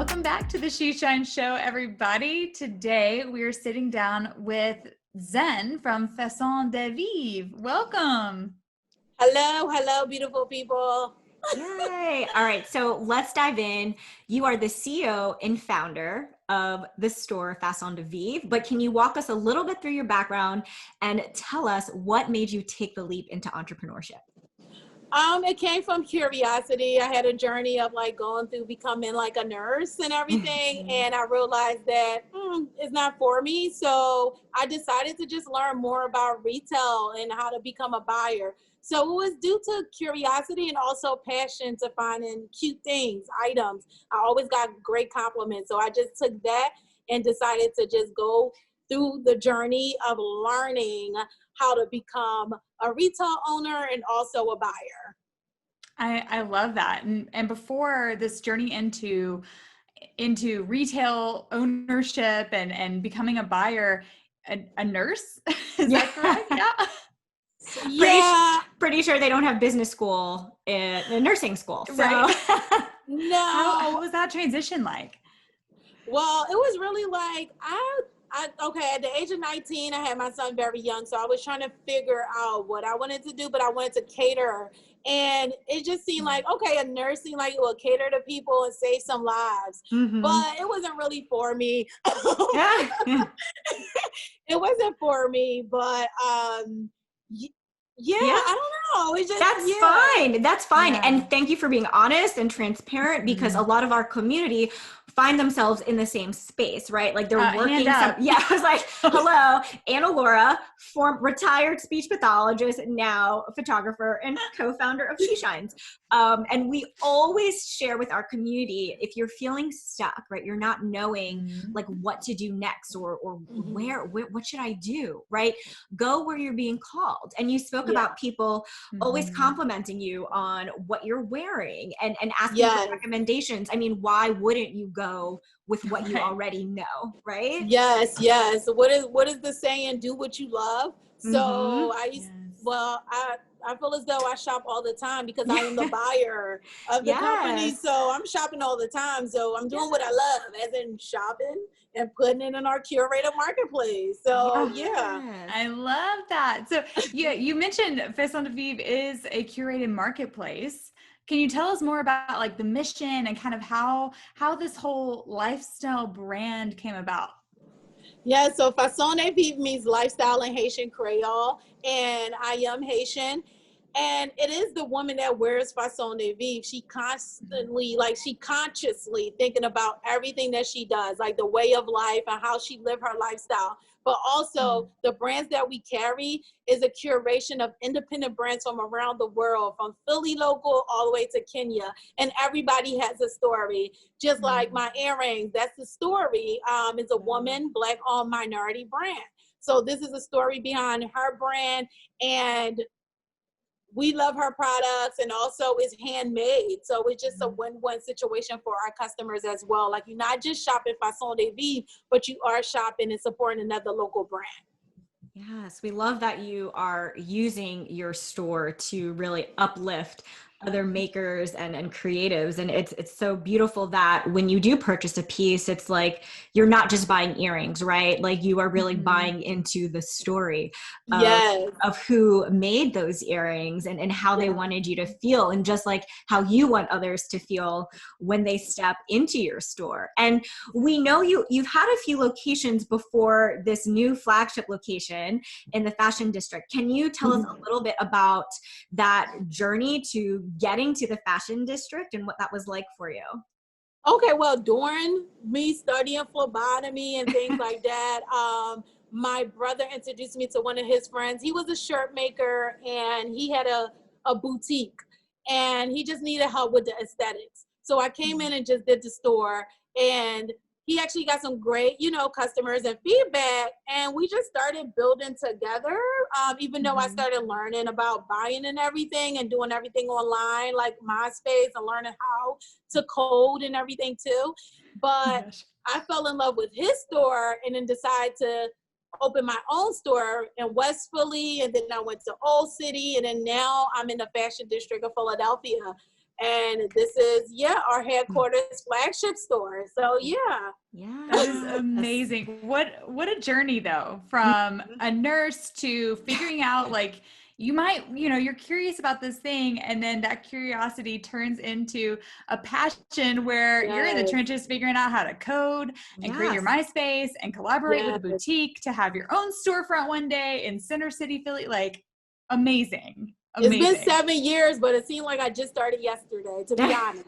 Welcome back to the She Shine Show, everybody. Today we are sitting down with Zen from Fason De Viv. Welcome. Hello, beautiful people. Yay. All right. So let's dive in. You are the CEO and founder of the store Fason De Viv, but can you walk us a little bit through your background and tell us what made you take the leap into entrepreneurship? It came from curiosity. I had a journey of like going through becoming like a nurse and everything. And I realized that it's not for me. So I decided to just learn more about retail and how to become a buyer. So it was due to curiosity and also passion to finding cute things, items. I always got great compliments. So I just took that and decided to just go through the journey of learning how to become a retail owner and also a buyer. I love that. And before this journey into retail ownership and becoming a buyer, a nurse, is that correct? Yeah. Pretty sure they don't have business school in nursing school. So. Right. No. How was that transition like? Well, it was really like, okay, at the age of 19, I had my son very young. So I was trying to figure out what I wanted to do, but I wanted to cater. And it just seemed like, okay, a nurse seemed like it will cater to people and save some lives. Mm-hmm. But it wasn't really for me. Yeah. It wasn't for me, but yeah, I don't know. It's just fine. That's fine. Yeah. And thank you for being honest and transparent, because a lot of our community find themselves in the same space, right? Like they're working. I was like, hello, Anna Laura, retired speech pathologist, now photographer and co-founder of She Shines. And we always share with our community, if you're feeling stuck, right? You're not knowing like what to do next or where, what should I do, right? Go where you're being called. And you spoke about people always complimenting you on what you're wearing and asking for recommendations. I mean, why wouldn't you go with what you already know, right? Yes. What is the saying? Do what you love. So I feel as though I shop all the time because I am the buyer of the company. So I'm shopping all the time. So I'm doing what I love, as in shopping and putting it in our curated marketplace. So I love that. So you mentioned Fason De Viv is a curated marketplace. Can you tell us more about like the mission and kind of how this whole lifestyle brand came about? Yeah, so Fason De Viv means lifestyle in Haitian Creole, and I am Haitian. And it is the woman that wears Fason De Viv. She constantly, she consciously thinking about everything that she does, like the way of life and how she live her lifestyle. But also the brands that we carry is a curation of independent brands from around the world, from Philly local all the way to Kenya. And everybody has a story. Just like my earrings, that's the story. It's a woman, Black-owned minority brand. So this is a story behind her brand, and we love her products, and also it's handmade. So it's just a win-win situation for our customers as well. Like, you're not just shopping Fason De Viv, but you are shopping and supporting another local brand. Yes, we love that you are using your store to really uplift other makers and creatives. And it's so beautiful that when you do purchase a piece, it's like, you're not just buying earrings, right? Like you are really buying into the story of who made those earrings and how they wanted you to feel, and just like how you want others to feel when they step into your store. And we know you've had a few locations before this new flagship location in the Fashion District. Can you tell us a little bit about that journey to getting to the Fashion District and what that was like for you? Okay, well, during me studying phlebotomy and things like that, my brother introduced me to one of his friends. He was a shirt maker, and he had a boutique, and he just needed help with the aesthetics. So I came in and just did the store, and he actually got some great, customers and feedback, and we just started building together. Even though I started learning about buying and everything and doing everything online, like MySpace, and learning how to code and everything too. But I fell in love with his store and then decided to open my own store in West Philly. And then I went to Old City, and then now I'm in the Fashion District of Philadelphia. And this is, our headquarters flagship store. So yeah. That is amazing. What a journey though, from a nurse to figuring out, like, you might, you're curious about this thing, and then that curiosity turns into a passion where you're in the trenches figuring out how to code and create your MySpace and collaborate with a boutique to have your own storefront one day in Center City, Philly. Like, amazing. It's been 7 years, but it seemed like I just started yesterday, to be honest.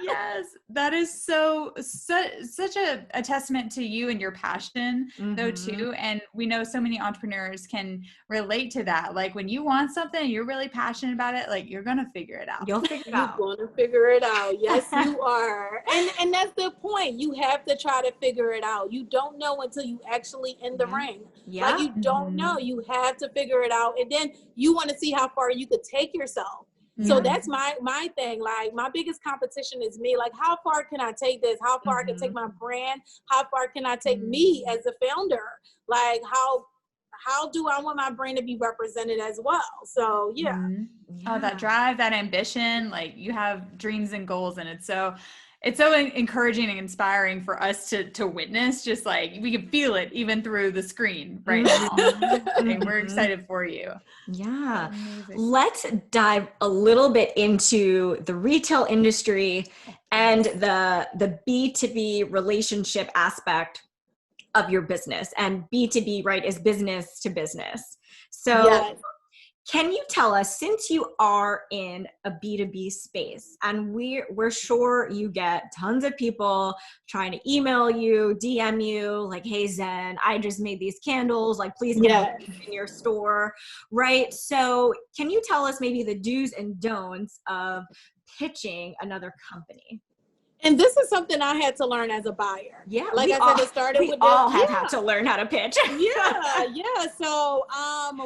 Yes, that is such a testament to you and your passion, though, too. And we know so many entrepreneurs can relate to that. Like, when you want something and you're really passionate about it, like, you're gonna figure it out. You'll figure it out. You're gonna figure it out. Yes, you are. And that's the point. You have to try to figure it out. You don't know until you actually in the ring. Yeah. Like, you don't know. You have to figure it out, and then you want to see how far you could take yourself. So that's my thing. Like, my biggest competition is me. Like, how far can I take this? How far I can take my brand? How far can I take me as a founder? Like, how do I want my brand to be represented as well? So Oh, that drive, that ambition, like, you have dreams and goals, and it's so encouraging and inspiring for us to witness. Just like, we can feel it even through the screen right now. And we're excited for you. Yeah. Let's dive a little bit into the retail industry and the B2B relationship aspect of your business. And B2B, right, is business to business. So can you tell us, since you are in a B2B space, and we're sure you get tons of people trying to email you, DM you, like, hey, Zen, I just made these candles, like, please get in your store, right? So can you tell us maybe the do's and don'ts of pitching another company? And this is something I had to learn as a buyer. Yeah, like I said, it started with we all have had to learn how to pitch. So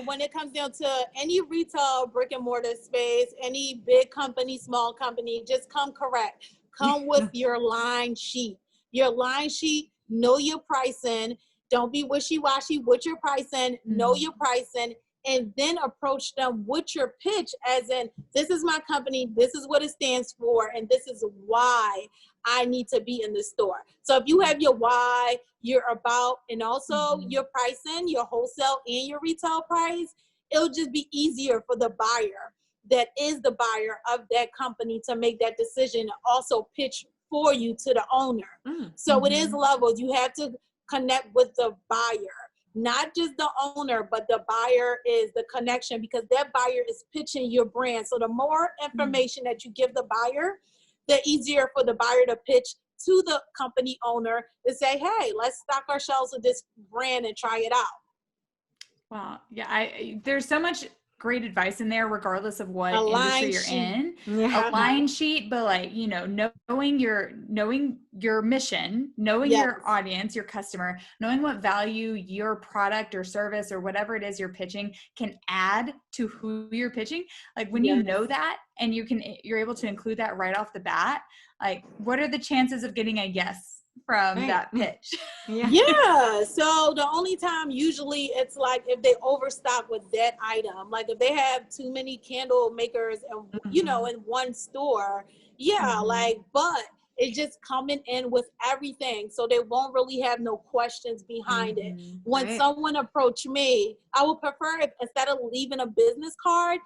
when it comes down to any retail brick and mortar space, any big company, small company, just come correct. Come with your line sheet. Your line sheet, know your pricing. Don't be wishy-washy with your pricing. Know your pricing. And then approach them with your pitch, as in, this is my company, this is what it stands for, and this is why I need to be in the store. So if you have your why, your about, and also your pricing, your wholesale and your retail price, it'll just be easier for the buyer that is the buyer of that company to make that decision and also pitch for you to the owner. So it is levels. You have to connect with the buyer. Not just the owner, but the buyer is the connection, because that buyer is pitching your brand. So the more information that you give the buyer, the easier for the buyer to pitch to the company owner to say, hey, let's stock our shelves with this brand and try it out. Wow. Yeah. There's so much great advice in there, regardless of what industry you're in. A line sheet, but, like, knowing your mission, knowing your audience, your customer, knowing what value your product or service or whatever it is you're pitching can add to who you're pitching. Like, when you know that, and you're able to include that right off the bat, like, what are the chances of getting a yes from that pitch? So the only time, usually it's like if they overstock with that item, like if they have too many candle makers and in one store, but it's just coming in with everything, so they won't really have no questions behind it. When someone approached me, I would prefer, if instead of leaving a business card,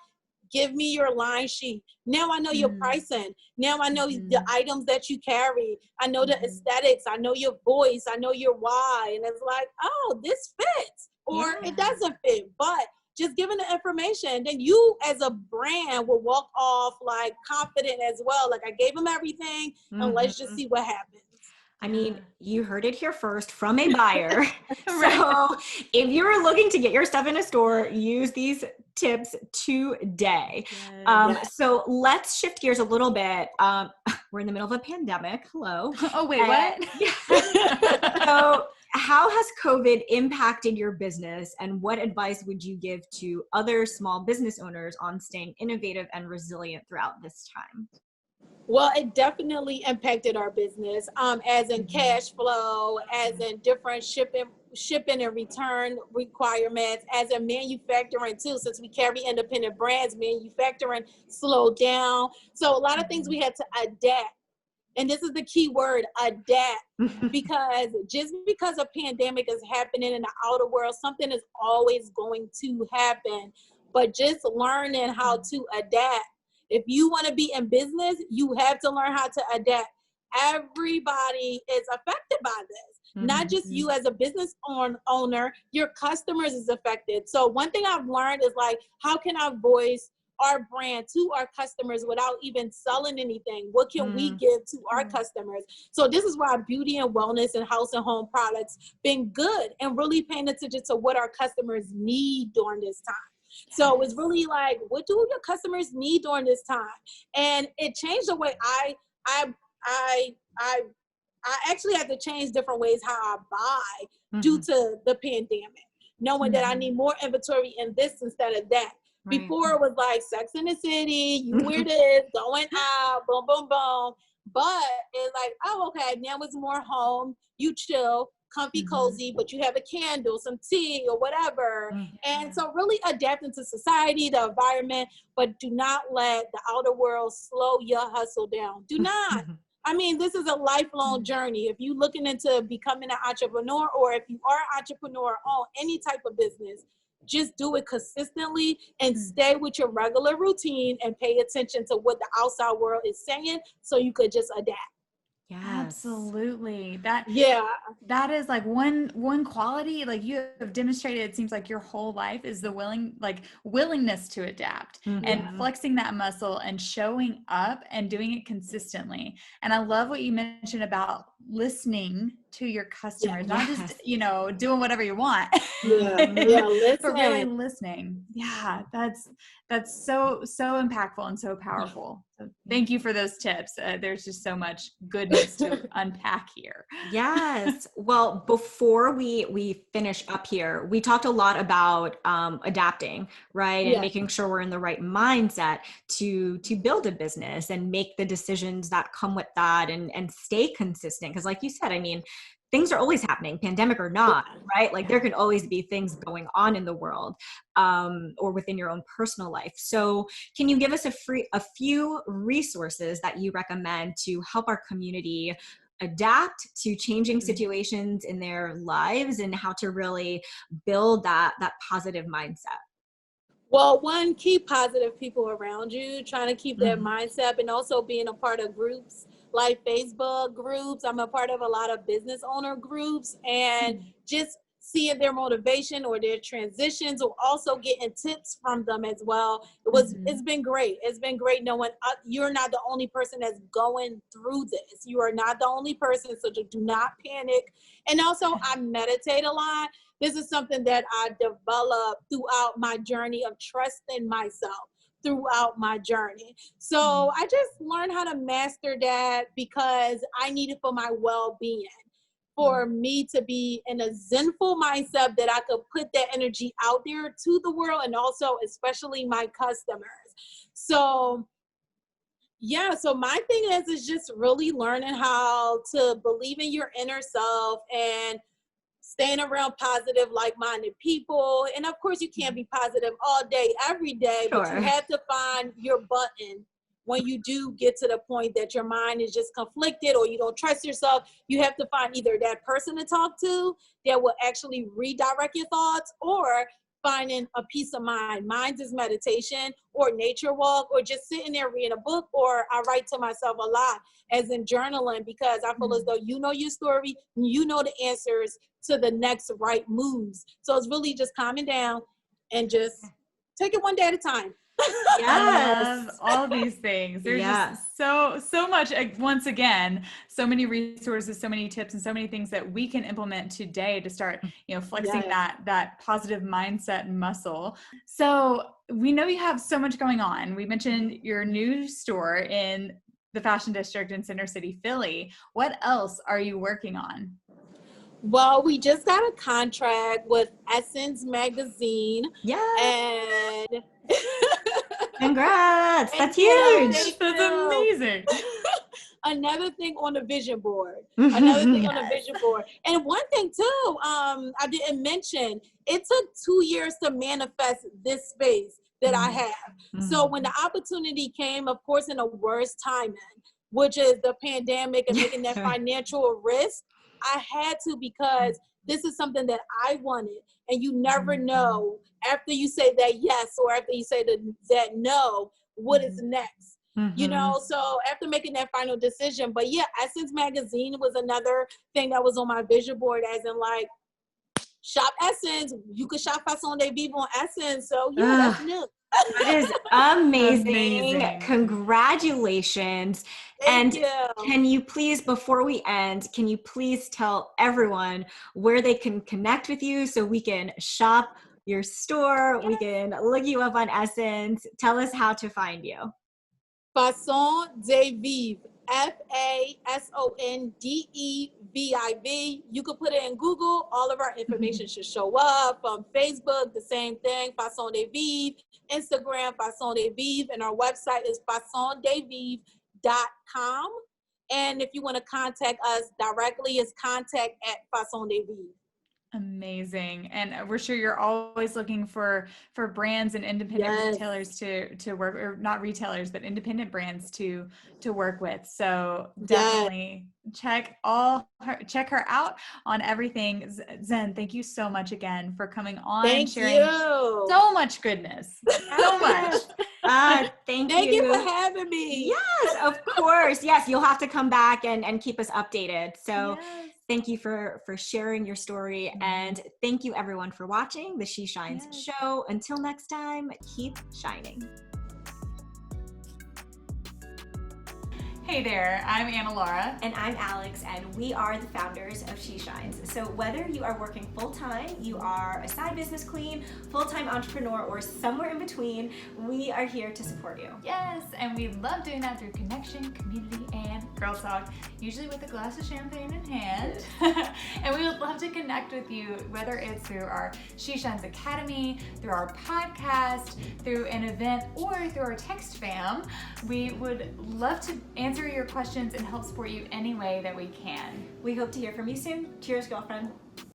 give me your line sheet. Now I know your pricing. Now I know the items that you carry. I know the aesthetics. I know your voice. I know your why. And it's like, oh, this fits, or it doesn't fit. But just giving the information, then you as a brand will walk off like confident as well. Like, I gave them everything, and let's just see what happens. I mean, you heard it here first from a buyer. So if you're looking to get your stuff in a store, use these tips today. So let's shift gears a little bit. We're in the middle of a pandemic. Hello. Oh, wait, what? So how has COVID impacted your business, and what advice would you give to other small business owners on staying innovative and resilient throughout this time? Well, it definitely impacted our business, as in cash flow, as in different shipping shipping and return requirements, as a manufacturing too, since we carry independent brands, manufacturing slowed down. So a lot of things we had to adapt. And this is the key word, adapt, because just because a pandemic is happening in the outer world, something is always going to happen. But just learning how to adapt. If you want to be in business, you have to learn how to adapt. Everybody is affected by this. Not just you as a business owner, your customers is affected. So one thing I've learned is like, how can I voice our brand to our customers without even selling anything? What can we give to our customers? So this is why beauty and wellness and house and home products been good, and really paying attention to what our customers need during this time. So it's really like, what do your customers need during this time? And it changed the way I actually had to change different ways how I buy due to the pandemic, knowing that I need more inventory in this instead of that. Right. Before it was like Sex in the City, you wear this, going out, boom, boom, boom. But it's like, oh, okay, now it's more home, you chill, comfy, cozy, but you have a candle, some tea or whatever. And so really adapting to society, the environment, but do not let the outer world slow your hustle down. Do not. I mean, this is a lifelong journey. If you're looking into becoming an entrepreneur, or if you are an entrepreneur on any type of business, just do it consistently and stay with your regular routine and pay attention to what the outside world is saying, so you could just adapt. Yes. Absolutely. That is like one quality, like you have demonstrated, it seems like your whole life, is the willingness to adapt and flexing that muscle and showing up and doing it consistently. And I love what you mentioned about listening to your customers, not just, doing whatever you want, but really listening. Yeah. That's so impactful and so powerful. So thank you for those tips. There's just so much goodness to unpack here. Yes. Well, before we finish up here, we talked a lot about adapting, right? And making sure we're in the right mindset to build a business and make the decisions that come with that, and stay consistent. Because like you said, I mean, things are always happening, pandemic or not, right? Like there can always be things going on in the world, or within your own personal life. So can you give us a few resources that you recommend to help our community adapt to changing situations in their lives, and how to really build that positive mindset? Well, one, keep positive people around you, trying to keep that mindset, and also being a part of groups like Facebook groups. I'm a part of a lot of business owner groups, and just seeing their motivation or their transitions, or also getting tips from them as well. It's been great. It's been great knowing you're not the only person that's going through this. You are not the only person, so do not panic. And also, I meditate a lot. This is something that I developed throughout my journey of trusting myself throughout my journey. So I just learned how to master that because I need it for my well-being, for me to be in a zenful mindset that I could put that energy out there to the world, and also especially my customers. So so my thing is just really learning how to believe in your inner self and staying around positive, like-minded people. And of course, you can't be positive all day, every day, but you have to find your button when you do get to the point that your mind is just conflicted or you don't trust yourself. You have to find either that person to talk to that will actually redirect your thoughts, or finding a peace of mind. Mine's is meditation or nature walk, or just sitting there reading a book, or I write to myself a lot, as in journaling, because I feel as though you know your story, you know the answers to the next right moves. So it's really just calming down and just take it one day at a time. I love all these things. There's just so much, once again, so many resources, so many tips, and so many things that we can implement today to start, flexing that positive mindset and muscle. So we know you have so much going on. We mentioned your new store in the Fashion District in Center City, Philly. What else are you working on? Well, we just got a contract with Essence magazine. And congrats. That's huge. That's amazing. another thing on the vision board. Another thing on the vision board. And one thing too, I didn't mention, it took 2 years to manifest this space that I have. So when the opportunity came, of course, in the worst timing, which is the pandemic and making that financial risk, I had to, because this is something that I wanted. And you never know after you say that yes or after you say that no, what is next. You know, so after making that final decision, but yeah, Essence Magazine was another thing that was on my vision board, as in like, shop Essence. You could shop Fason De Viv on Essence. So yeah, that's new. That is amazing. Congratulations. Thank you. Can you please, before we end, can you please tell everyone where they can connect with you so we can shop your store, we can look you up on Essence. Tell us how to find you. Fason De Viv, FASONDEVIV. You could put it in Google. All of our information should show up. Facebook, the same thing, Fason De Viv. Instagram, Fason De Viv. And our website is fasondeviv.com. And if you want to contact us directly, it's contact@Fason De Viv. Amazing. And we're sure you're always looking for brands and independent retailers to work, or not retailers, but independent brands to work with. So definitely check her out on everything. Zen, thank you so much again for coming on and sharing so much goodness. So much. Thank you for having me. Yes, of course. Yes, you'll have to come back and keep us updated. So thank you for sharing your story. And thank you everyone for watching the She Shines show. Until next time, keep shining. Hey there, I'm Anna Laura. And I'm Alex, and we are the founders of She Shines. So whether you are working full-time, you are a side business queen, full-time entrepreneur, or somewhere in between, we are here to support you. Yes, and we love doing that through connection, community, and girl talk, usually with a glass of champagne in hand. And we would love to connect with you, whether it's through our She Shines Academy, through our podcast, through an event, or through our text fam. We would love to answer your questions and help support you any way that we can. We hope to hear from you soon. Cheers, girlfriend.